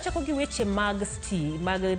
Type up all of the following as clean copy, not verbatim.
Wachako gi weche mag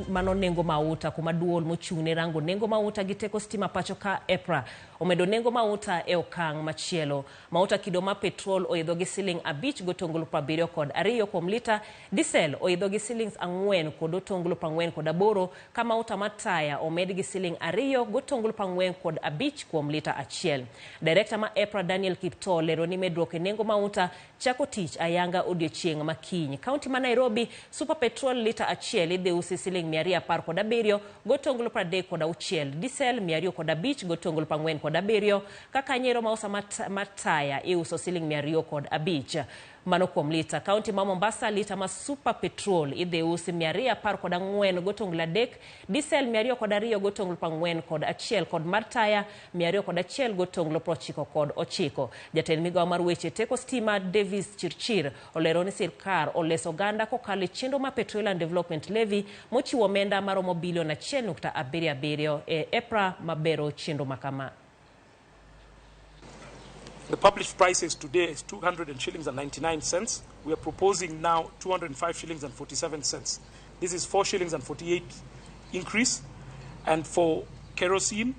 mano nengo mauta kuma duol mochung'ne rango nengo mauta gi teko stima pacho ka EPRA omedo nengo mauta e okang' machielo. Mauta kido ma petrol oidho gi siling 5.72 kuom lita, diesel oidho gi siling 4.48 ka mauta mataya omed gi siling 2.45 kuom lita achiel. Direkta ma EPRA Daniel Kipto lero ni medruok e nengo mauta chako tich ayanga odiochieng' makiny. Kaunti ma Nairobi, super petrol lita achiel idhi usi siling 217.36, diesel 205.47, kaka nyero mausa mataya iuso siling 205. Mano kuom lita. Kaunti ma Mombasa, lita ma super petrol idhi usi 214.3, diesel 202.41 kod mataya 201.99. Jatend migawo mar weche teko stima Davis Chirchir olero ni sirkar oleso ganda kokalo chenro ma Petroleum Development Levy mochiwo omenda maromo bilion 1.77 e EPRA mabero chenro makama. The published prices today is 200 shillings and 99 cents. We are proposing now 205 shillings and 47 cents. This is 4 shillings and 48 increase. And for kerosene,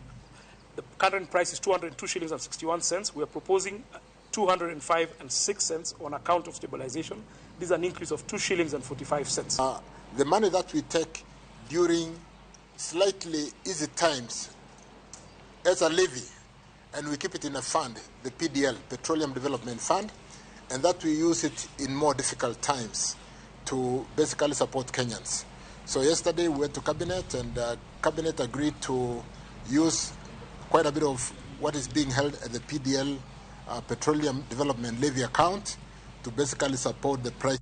the current price is 202 shillings and 61 cents. We are proposing 205 and 6 cents on account of stabilization. This is an increase of 2 shillings and 45 cents. The money that we take during slightly easy times as a levy, and we keep it in a fund, the PDL, Petroleum Development Fund, and that we use it in more difficult times to basically support Kenyans. So yesterday we went to Cabinet, and Cabinet agreed to use quite a bit of what is being held at the PDL Petroleum Development Levy account to basically support the price.